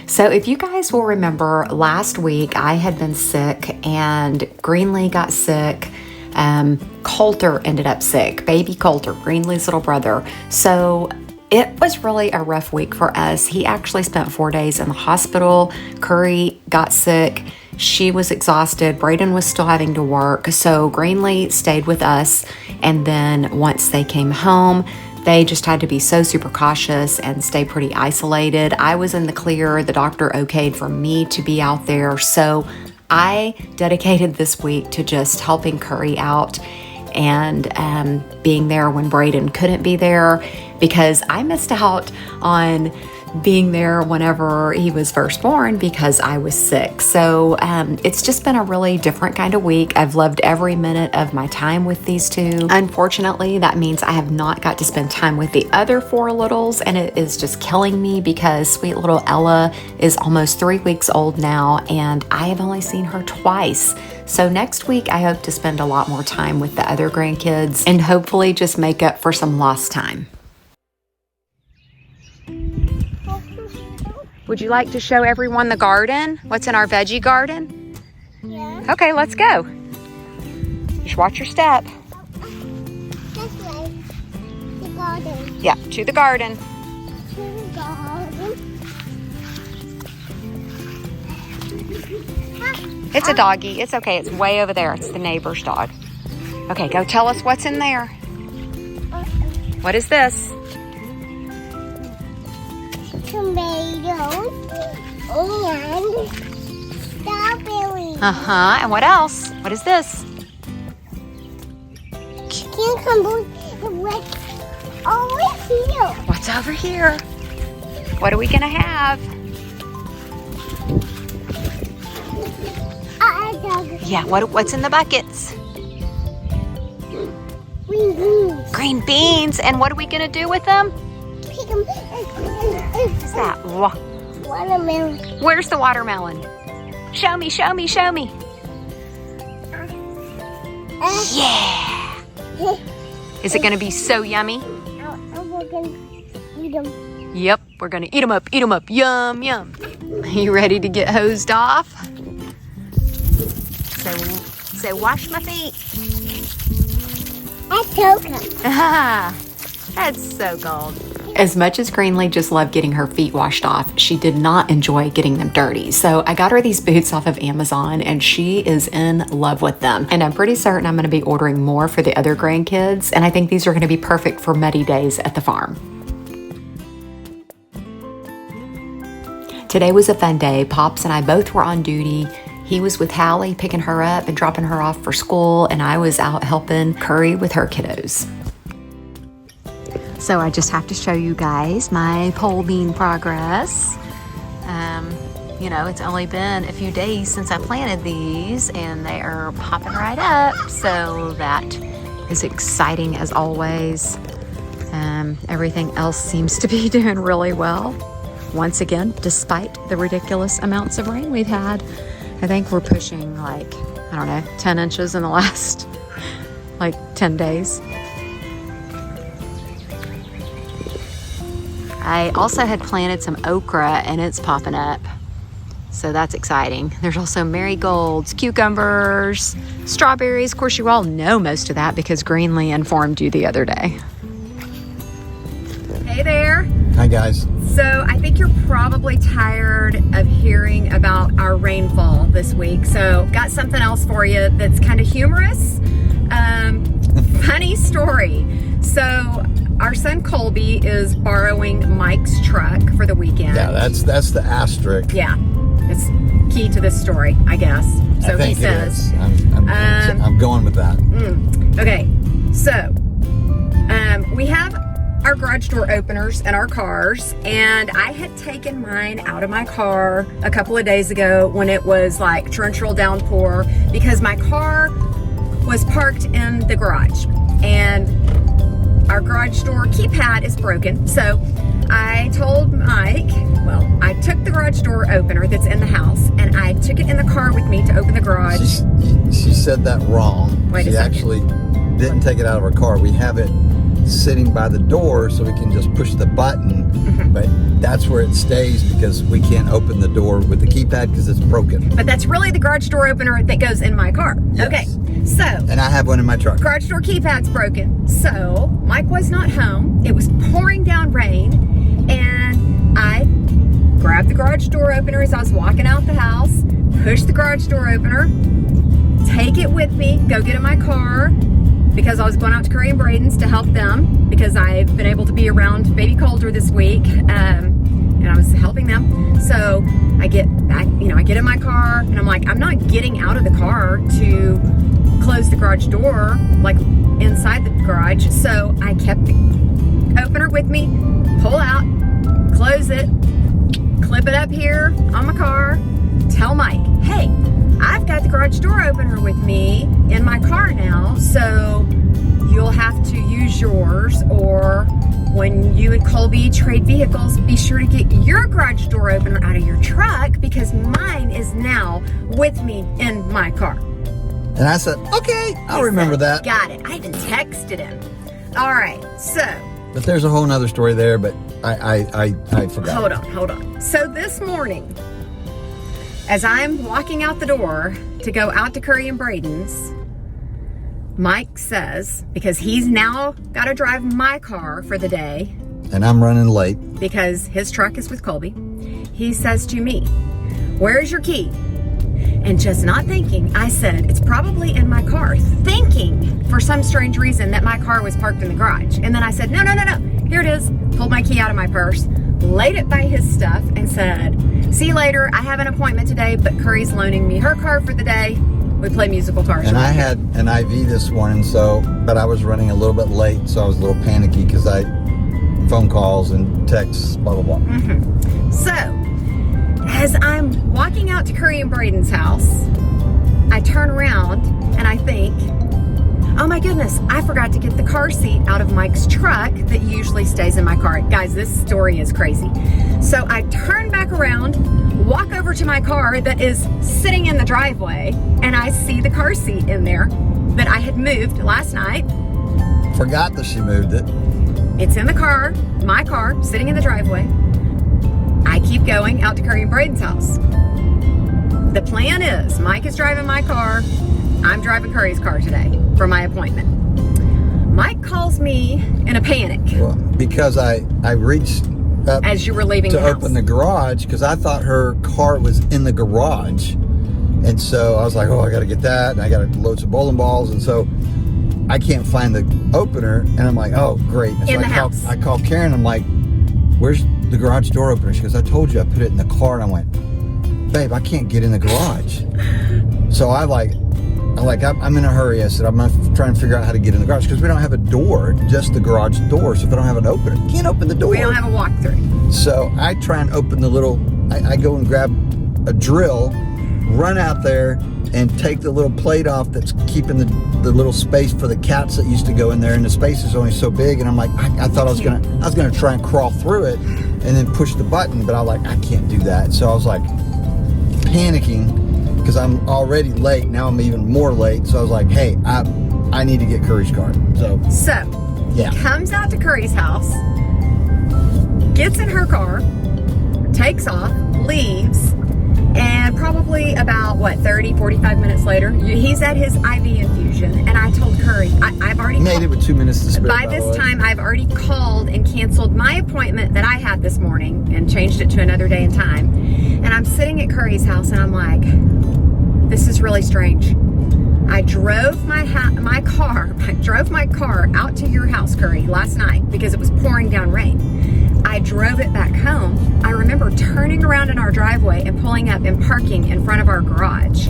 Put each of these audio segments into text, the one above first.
So if you guys will remember, last week I had been sick and Greenlee got sick. Colter ended up sick, baby Colter, Greenlee's little brother. So it was really a rough week for us. He actually spent 4 days in the hospital. Curry got sick. She was exhausted. Braden was still having to work. So Greenlee stayed with us. And then once they came home, they just had to be so super cautious and stay pretty isolated. I was in the clear. The doctor okayed for me to be out there. So I dedicated this week to just helping Curry out and being there when Braden couldn't be there, because I missed out on being there whenever he was first born because I was sick. So it's just been a really different kind of week. I've loved every minute of my time with these two. Unfortunately, that means I have not got to spend time with the other 4 littles, and it is just killing me because sweet little Ella is almost 3 weeks old now, and I have only seen her twice. So next week, I hope to spend a lot more time with the other grandkids and hopefully just make up for some lost time. Would you like to show everyone the garden? What's in our veggie garden? Yeah. Okay, let's go. Just watch your step. This way. The garden. Yeah, to the garden. To the garden. It's a doggy. It's okay. It's way over there. It's the neighbor's dog. Okay, go tell us what's in there. What is this? Tomatoes and strawberries. Uh-huh. And what else? What is this? Cucumbers and what's over here. What's over here? What are we gonna have? Yeah, what's in the buckets? Green beans. Green beans. And what are we gonna do with them? Pick them. What's that? Watermelon. Where's the watermelon? Show me, show me, show me. Yeah. Is it gonna be so yummy? We're gonna eat them. Yep, we're gonna eat them up, eat them up. Yum, yum. You ready to get hosed off? So wash my feet. That's so good. That's so cold. As much as Greenlee just loved getting her feet washed off, she did not enjoy getting them dirty. So I got her these boots off of Amazon and she is in love with them. And I'm pretty certain I'm gonna be ordering more for the other grandkids. And I think these are gonna be perfect for muddy days at the farm. Today was a fun day. Pops and I both were on duty. He was with Hallie picking her up and dropping her off for school, and I was out helping Curry with her kiddos. So I just have to show you guys my pole bean progress. You know, it's only been a few days since I planted these and they are popping right up. So that is exciting as always. Everything else seems to be doing really well. Once again, despite the ridiculous amounts of rain we've had. I think we're pushing like, I don't know, 10 inches in the last like 10 days. I also had planted some okra and it's popping up. So that's exciting. There's also marigolds, cucumbers, strawberries. Of course, you all know most of that because Greenlee informed you the other day. Hey there. Hi guys. So I think you're probably tired of hearing about our rainfall this week. So got something else for you that's kind of humorous. Funny story. So our son Colby is borrowing Mike's truck for the weekend. Yeah, that's the asterisk. Yeah, it's key to this story, I guess. So I think he says. I'm going with that. Okay, so we have our garage door openers in our cars, and I had taken mine out of my car a couple of days ago when it was like torrential downpour because my car was parked in the garage and our garage door keypad is broken. So I told Mike, well, I took the garage door opener that's in the house and I took it in the car with me to open the garage. She said that wrong. Wait a she second. actually didn't take it out of her car. We have it sitting by the door so we can just push the button. But that's where it stays because we can't open the door with the keypad because it's broken. But that's really the garage door opener that goes in my car. Yes. Okay, so. And I have one in my truck. Garage door keypad's broken. So Mike was not home. It was pouring down rain. And I grabbed the garage door opener as I was walking out the house, push the garage door opener, take it with me, go get in my car, because I was going out to Curry and Braden's to help them because I've been able to be around baby Colter this week, and I was helping them. So I get back, I get in my car and I'm like, I'm not getting out of the car to close the garage door like inside the garage. So I kept the opener with me, pull out, close it, clip it up here on my car, tell Mike, hey, I've got the garage door opener with me in my car now, so you'll have to use yours, or when you and Colby trade vehicles, be sure to get your garage door opener out of your truck because mine is now with me in my car. And I said, okay, I'll remember that. Got it. I even texted him. All right, so. But there's a whole nother story there, but I forgot. Hold on. So this morning, as I'm walking out the door to go out to Curry and Braden's, Mike says, because he's now got to drive my car for the day. And I'm running late. Because his truck is with Colby. He says to me, where's your key? And just not thinking, I said, it's probably in my car, thinking for some strange reason that my car was parked in the garage. And then I said, no, here it is. Pulled my key out of my purse, laid it by his stuff, and said, see you later. I have an appointment today, but Curry's loaning me her car for the day. We play musical cars. And I had an IV this morning, but I was running a little bit late, so I was a little panicky because I phone calls and texts, blah, blah, blah. So, as I'm walking out to Curry and Braden's house, I turn around and I think, oh my goodness, I forgot to get the car seat out of Mike's truck that usually stays in my car. Guys, this story is crazy. So I turn back around, walk over to my car that is sitting in the driveway, and I see the car seat in there that I had moved last night. Forgot that she moved it. It's in the car, my car, sitting in the driveway. I keep going out to Curry and Braden's house. The plan is, Mike is driving my car, I'm driving Curry's car today for my appointment. Mike calls me in a panic. Well, because I reached up as you were leaving to the house. Open the garage because I thought her car was in the garage. And so I was like, oh, I got to get that. And I got to load some bowling balls. And so I can't find the opener. And I'm like, oh, great. And so in the house. I called Karen. I'm like, where's the garage door opener? She goes, I told you I put it in the car. And I went, babe, I can't get in the garage. So I'm in a hurry. I said, I'm trying to figure out how to get in the garage because we don't have a door, just the garage door. So if I don't have an opener, you can't open the door. We don't have a walkthrough. So I try and open the little, I go and grab a drill, run out there and take the little plate off that's keeping the little space for the cats that used to go in there. And the space is only so big. And I'm like, I thought I was gonna try and crawl through it and then push the button, but I was like, I can't do that. So I was like panicking because I'm already late. Now I'm even more late. So I was like, hey, I need to get Curry's car. So yeah. Comes out to Curry's house, gets in her car, takes off, leaves, and probably about, 45 minutes later, he's at his IV infusion, and I told Curry, I've already made it with 2 minutes to spare. By this time, I've already called and canceled my appointment that I had this morning and changed it to another day and time. And I'm sitting at Curry's house, and I'm like, this is really strange. I drove my car out to your house, Curry, last night because it was pouring down rain. I drove it back home. I remember turning around in our driveway and pulling up and parking in front of our garage.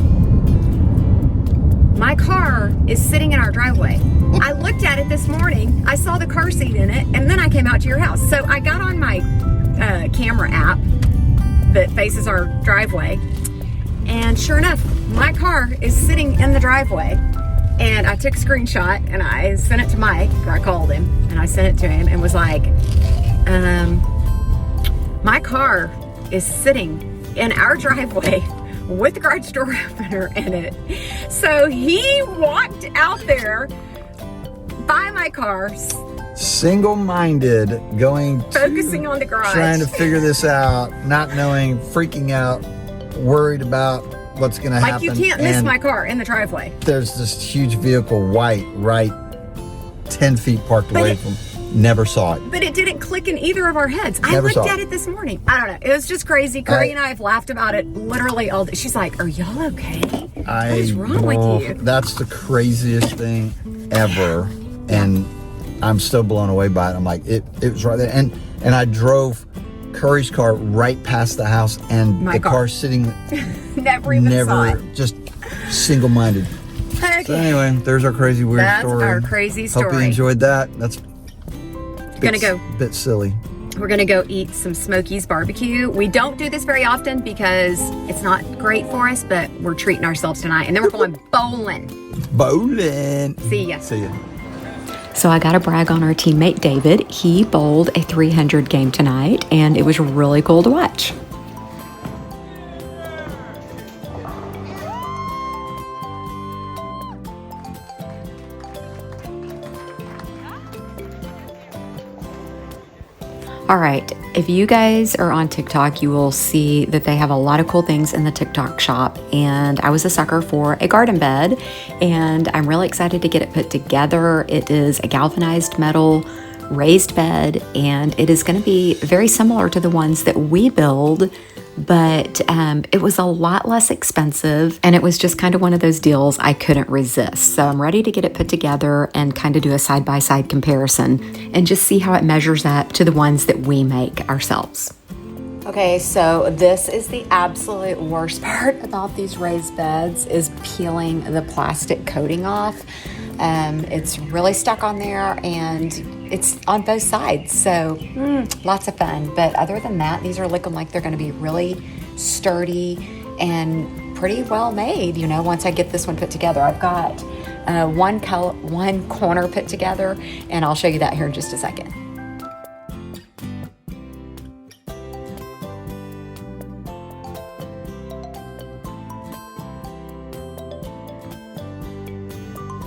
My car is sitting in our driveway. I looked at it this morning. I saw the car seat in it, and then I came out to your house. So I got on my camera app that faces our driveway, and sure enough, my car is sitting in the driveway. And I took a screenshot and I sent it to Mike, or I called him and I sent it to him and was like, my car is sitting in our driveway with the garage door opener in it. So he walked out there by my car, single-minded, focusing on the garage, trying to figure this out, not knowing, freaking out, worried about what's going to happen. Like you can't miss my car in the driveway. There's this huge vehicle, white, right 10 feet parked away from. Never saw it. But it didn't click in either of our heads. I Never looked saw at it. it this morning. I don't know. It was just crazy. Curry and I have laughed about it literally all day. She's like, "Are y'all okay? What is wrong with you?" That's the craziest thing ever, and I'm still blown away by it. I'm like, it was right there, and I drove Curry's car right past the house, and My the car. car sitting Never saw it. just single-minded. Okay. So anyway, there's our crazy weird That's story. our crazy Hope you story. enjoyed that. That's Gonna go. bit silly. We're gonna go eat some Smokies barbecue. We don't do this very often because it's not great for us, but we're treating ourselves tonight. And then we're going bowling. Bowling. See ya. See ya. So I got to brag on our teammate David. He bowled a 300 game tonight, and it was really cool to watch. All right, if you guys are on TikTok, you will see that they have a lot of cool things in the TikTok shop. And I was a sucker for a garden bed, and I'm really excited to get it put together. It is a galvanized metal raised bed, and it is going to be very similar to the ones that we build, but it was a lot less expensive, and it was just kind of one of those deals I couldn't resist. So I'm ready to get it put together and kind of do a side-by-side comparison and just see how it measures up to the ones that we make ourselves. Okay, so this is the absolute worst part about these raised beds is peeling the plastic coating off. It's really stuck on there, and it's on both sides, so lots of fun. But other than that, these are looking like they're going to be really sturdy and pretty well made. You know, once I get this one put together, I've got one corner put together, and I'll show you that here in just a second.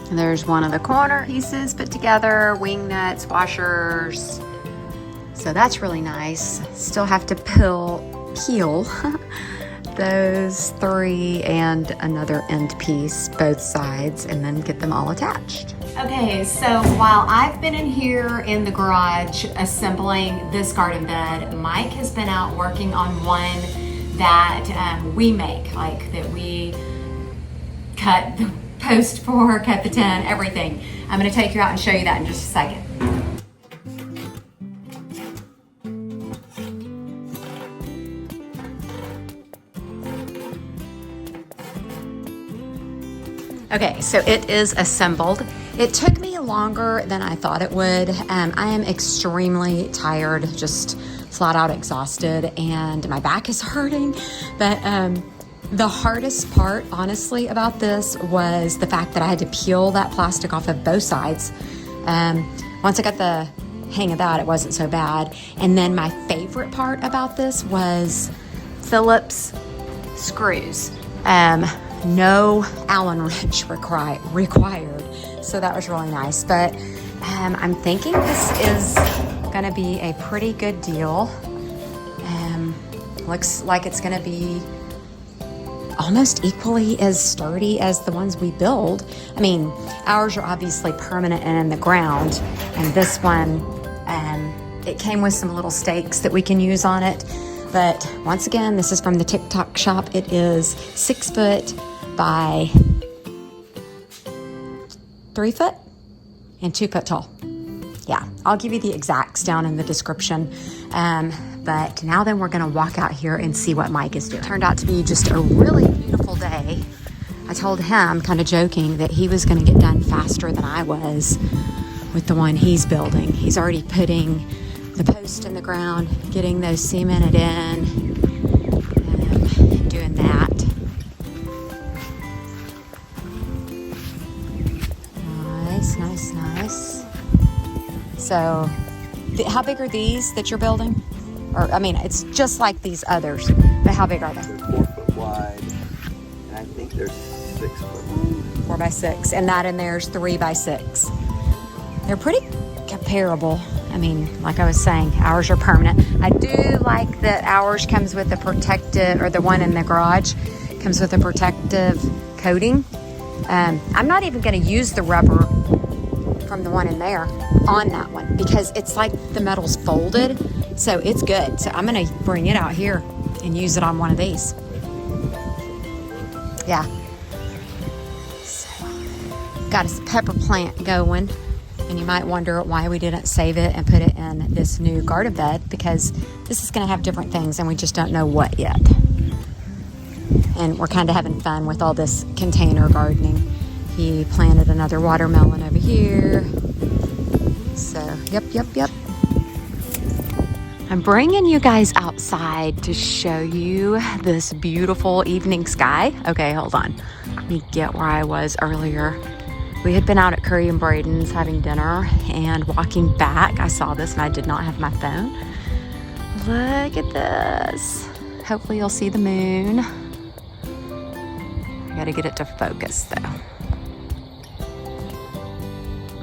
And there's one of the corner pieces put together, wing nuts, washers. So that's really nice. Still have to peel those three and another end piece, both sides, and then get them all attached. Okay, so while I've been in here in the garage assembling this garden bed, Mike has been out working on one that we make, like that we cut the post for, cut the tin, everything. I'm gonna take you out and show you that in just a second. Okay, so it is assembled. It took me longer than I thought it would. I am extremely tired, just flat out exhausted, and my back is hurting, but the hardest part, honestly, about this was the fact that I had to peel that plastic off of both sides. Once I got the hang of that, it wasn't so bad. And then my favorite part about this was Phillips screws. No Allen wrench required. So that was really nice. But I'm thinking this is gonna be a pretty good deal. Looks like it's gonna be almost equally as sturdy as the ones we build. I mean, ours are obviously permanent and in the ground, and this one, it came with some little stakes that we can use on it. But once again, this is from the TikTok shop. It is 6 foot by 3 foot and 2 foot tall. Yeah, I'll give you the exacts down in the description. But now then we're gonna walk out here and see what Mike is doing. It turned out to be just a really beautiful day. I told him, kind of joking, that he was gonna get done faster than I was with the one he's building. He's already putting the post in the ground, getting those cemented in, and doing that. Nice. So, how big are these that you're building? Or, I mean, it's just like these others, but how big are they? They're 4 foot wide, and I think they're 6 foot. 4 by 6, and that in there's 3 by 6. They're pretty repairable. I mean, like I was saying, ours are permanent. I do like that ours comes with a protective, or the one in the garage comes with a protective coating. I'm not even going to use the rubber from the one in there on that one because it's like the metal's folded, so it's good. So I'm going to bring it out here and use it on one of these. Yeah. So, got a pepper plant going. And you might wonder why we didn't save it and put it in this new garden bed, because this is going to have different things and we just don't know what yet. And we're kind of having fun with all this container gardening. He planted another watermelon over here. So, yep. I'm bringing you guys outside to show you this beautiful evening sky. Okay, hold on. Let me get where I was earlier. We had been out at Curry and Braden's having dinner, and walking back, I saw this and I did not have my phone. Look at this. Hopefully you'll see the moon. I gotta get it to focus though.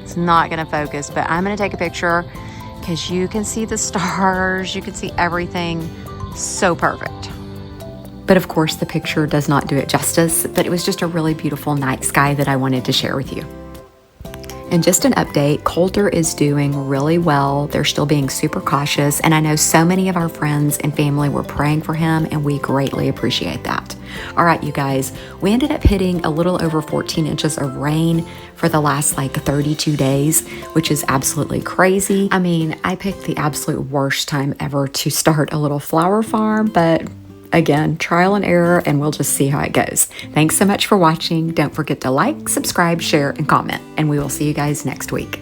It's not gonna focus, but I'm gonna take a picture because you can see the stars, you can see everything. So perfect. But of course, the picture does not do it justice, but it was just a really beautiful night sky that I wanted to share with you. And just an update, Colter is doing really well. They're still being super cautious, and I know so many of our friends and family were praying for him, and we greatly appreciate that. All right, you guys, we ended up hitting a little over 14 inches of rain for the last 32 days, which is absolutely crazy. I mean, I picked the absolute worst time ever to start a little flower farm, but again, trial and error, and we'll just see how it goes. Thanks so much for watching. Don't forget to like, subscribe, share, and comment, and we will see you guys next week.